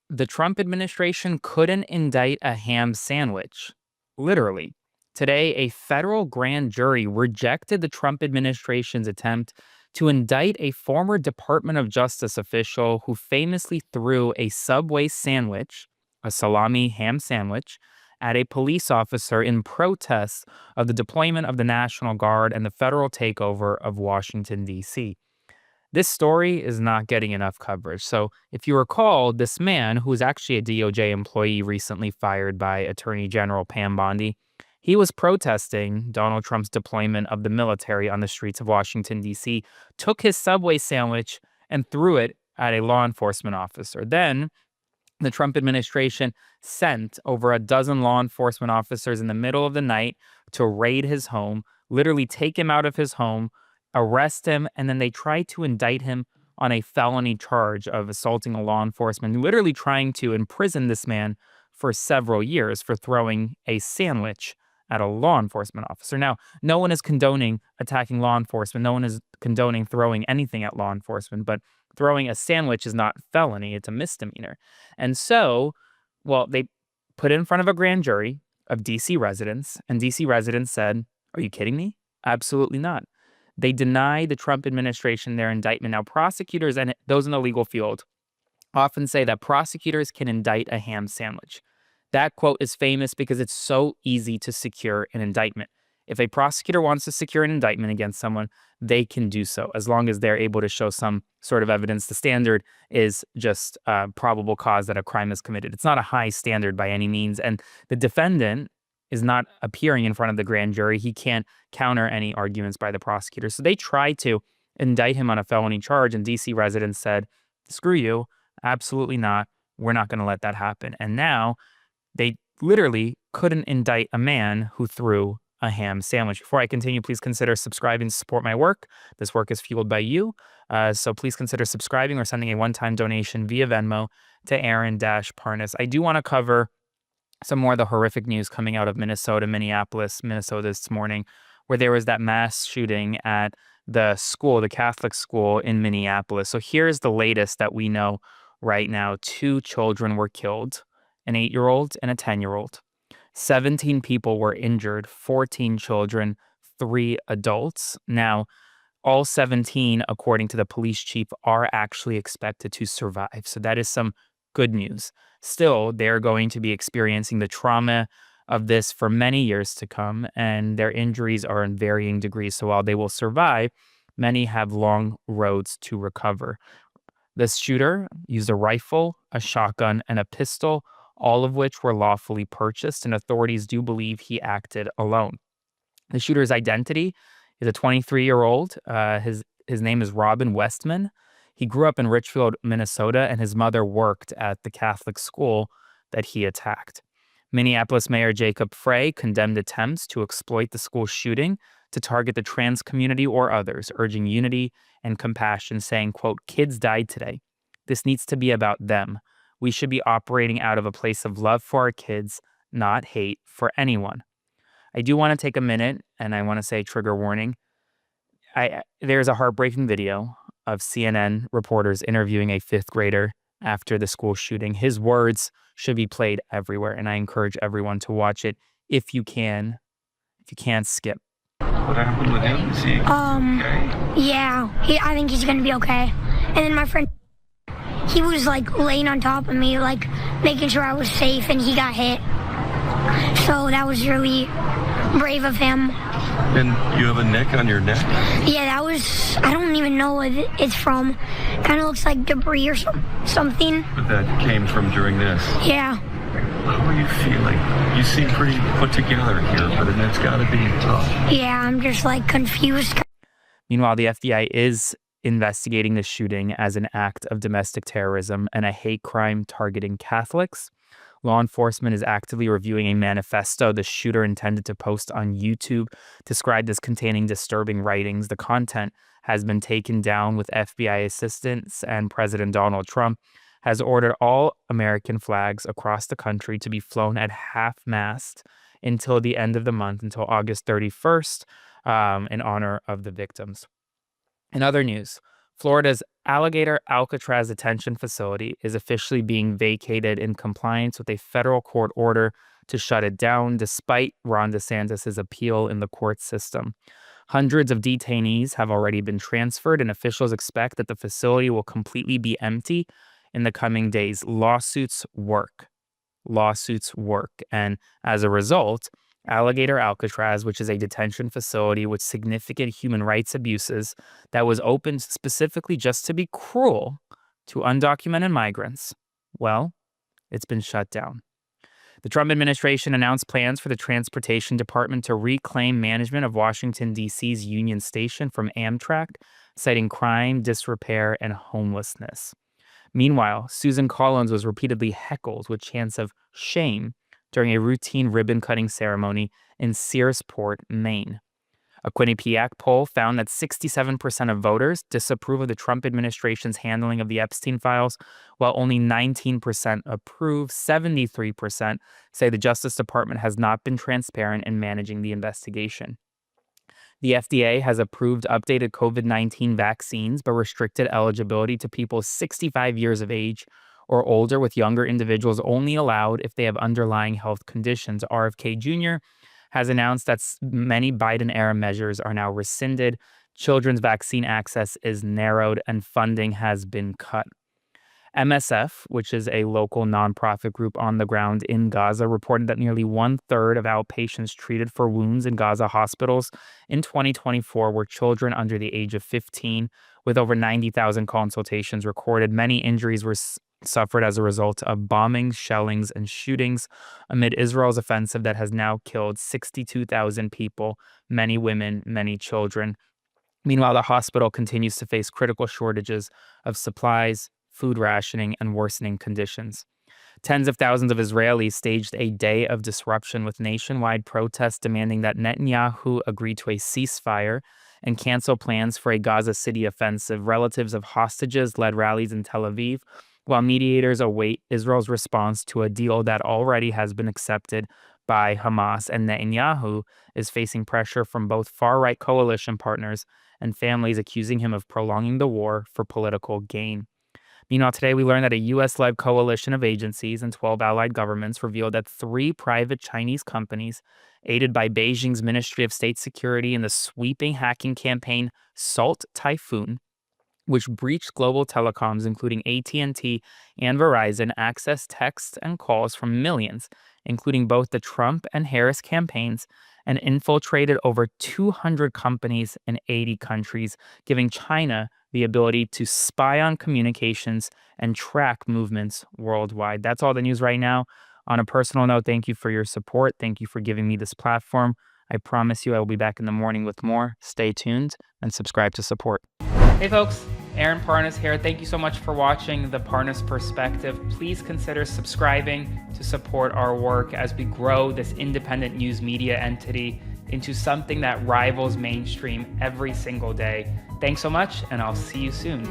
The Trump administration couldn't indict a ham sandwich. Literally. Today, a federal grand jury rejected the Trump administration's attempt to indict a former Department of Justice official who famously threw a Subway sandwich, a salami ham sandwich, at a police officer in protest of the deployment of the National Guard and the federal takeover of Washington, D.C. This story is not getting enough coverage. So, if you recall, this man, who was actually a DOJ employee recently fired by Attorney General Pam Bondi, he was protesting Donald Trump's deployment of the military on the streets of Washington, D.C., took his Subway sandwich and threw it at a law enforcement officer. Then, the Trump administration sent over a dozen law enforcement officers in the middle of the night to raid his home, literally take him out of his home, arrest him, and then they tried to indict him on a felony charge of assaulting a law enforcement, literally trying to imprison this man for several years for throwing a sandwich at a law enforcement officer. Now, no one is condoning attacking law enforcement. No one is condoning throwing anything at law enforcement, but throwing a sandwich is not felony. It's a misdemeanor. And so, well, they put it in front of a grand jury of DC residents, and DC residents said, "Are you kidding me? Absolutely not." They denied the Trump administration their indictment. Now, prosecutors and those in the legal field often say that prosecutors can indict a ham sandwich. That quote is famous because it's so easy to secure an indictment. If a prosecutor wants to secure an indictment against someone, they can do so as long as they're able to show some sort of evidence. The standard is just probable cause that a crime is committed. It's not a high standard by any means. And the defendant is not appearing in front of the grand jury. He can't counter any arguments by the prosecutor. So they tried to indict him on a felony charge, and DC residents said, "Screw you. Absolutely not. We're not going to let that happen." And now they literally couldn't indict a man who threw a ham sandwich. Before I continue, please consider subscribing to support my work. This work is fueled by you. So please consider subscribing or sending a one-time donation via Venmo to Aaron-Parnas. I do want to cover some more of the horrific news coming out of Minneapolis, Minnesota this morning, where there was that mass shooting at the school, the Catholic school in Minneapolis. So here's the latest that we know right now. 2 children were killed, an 8-year-old and a 10-year-old. 17 people were injured, 14 children, 3 adults. Now, all 17, according to the police chief, are actually expected to survive. So that is some good news. Still, they're going to be experiencing the trauma of this for many years to come, and their injuries are in varying degrees. So while they will survive, many have long roads to recover. This shooter used a rifle, a shotgun, and a pistol, all of which were lawfully purchased, and authorities do believe he acted alone. The shooter's identity is a 23-year-old. His name is Robin Westman. He grew up in Richfield, Minnesota, and his mother worked at the Catholic school that he attacked. Minneapolis Mayor Jacob Frey condemned attempts to exploit the school shooting to target the trans community or others, urging unity and compassion, saying, quote, "Kids died today. This needs to be about them. We should be operating out of a place of love for our kids, not hate for anyone." I do want to take a minute, and I want to say trigger warning. There's a heartbreaking video of CNN reporters interviewing a 5th grader after the school shooting. His words should be played everywhere, and I encourage everyone to watch it if you can. If you can't, skip. What happened with him? Is he okay? Yeah, I think he's gonna be okay. And then my friend, he was like laying on top of me, like making sure I was safe, and he got hit. So that was really brave of him. And you have a neck on your neck? Yeah, that was, I don't even know what it's from. Kind of looks like debris or something. But that came from during this? Yeah. How are you feeling? You seem pretty put together here, but it's got to be tough. Yeah, I'm just like confused. Meanwhile, the FBI is investigating the shooting as an act of domestic terrorism and a hate crime targeting Catholics. Law enforcement is actively reviewing a manifesto the shooter intended to post on YouTube, described as containing disturbing writings. The content has been taken down with FBI assistance, and President Donald Trump has ordered all American flags across the country to be flown at half-mast until the end of the month, until August 31st, in honor of the victims. In other news, Florida's Alligator Alcatraz detention facility is officially being vacated in compliance with a federal court order to shut it down, despite Ron DeSantis' appeal in the court system. Hundreds of detainees have already been transferred, and officials expect that the facility will completely be empty in the coming days. Lawsuits work. And as a result, Alligator Alcatraz, which is a detention facility with significant human rights abuses that was opened specifically just to be cruel to undocumented migrants, well, it's been shut down. The Trump administration announced plans for the Transportation Department to reclaim management of Washington, D.C.'s Union Station from Amtrak, citing crime, disrepair, and homelessness. Meanwhile, Susan Collins was repeatedly heckled with chants of shame during a routine ribbon-cutting ceremony in Searsport, Maine. A Quinnipiac poll found that 67% of voters disapprove of the Trump administration's handling of the Epstein files, while only 19% approve. 73% say the Justice Department has not been transparent in managing the investigation. The FDA has approved updated COVID-19 vaccines, but restricted eligibility to people 65 years of age or older, with younger individuals only allowed if they have underlying health conditions. RFK Jr. has announced that many Biden-era measures are now rescinded, children's vaccine access is narrowed, and funding has been cut. MSF, which is a local nonprofit group on the ground in Gaza, reported that nearly 1/3 of outpatients treated for wounds in Gaza hospitals in 2024 were children under the age of 15, with over 90,000 consultations recorded. Many injuries were suffered as a result of bombings, shellings, and shootings amid Israel's offensive that has now killed 62,000 people, many women, many children. Meanwhile, the hospital continues to face critical shortages of supplies, food rationing, and worsening conditions. Tens of thousands of Israelis staged a day of disruption with nationwide protests demanding that Netanyahu agree to a ceasefire and cancel plans for a Gaza City offensive. Relatives of hostages led rallies in Tel Aviv, while mediators await Israel's response to a deal that already has been accepted by Hamas. And Netanyahu is facing pressure from both far-right coalition partners and families accusing him of prolonging the war for political gain. Meanwhile, today we learned that a U.S.-led coalition of agencies and 12 allied governments revealed that 3 private Chinese companies, aided by Beijing's Ministry of State Security in the sweeping hacking campaign Salt Typhoon, which breached global telecoms, including AT&T and Verizon, accessed texts and calls from millions, including both the Trump and Harris campaigns, and infiltrated over 200 companies in 80 countries, giving China the ability to spy on communications and track movements worldwide. That's all the news right now. On a personal note, thank you for your support. Thank you for giving me this platform. I promise you I will be back in the morning with more. Stay tuned and subscribe to support. Hey folks, Aaron Parnas here. Thank you so much for watching The Parnas Perspective. Please consider subscribing to support our work as we grow this independent news media entity into something that rivals mainstream every single day. Thanks so much, and I'll see you soon.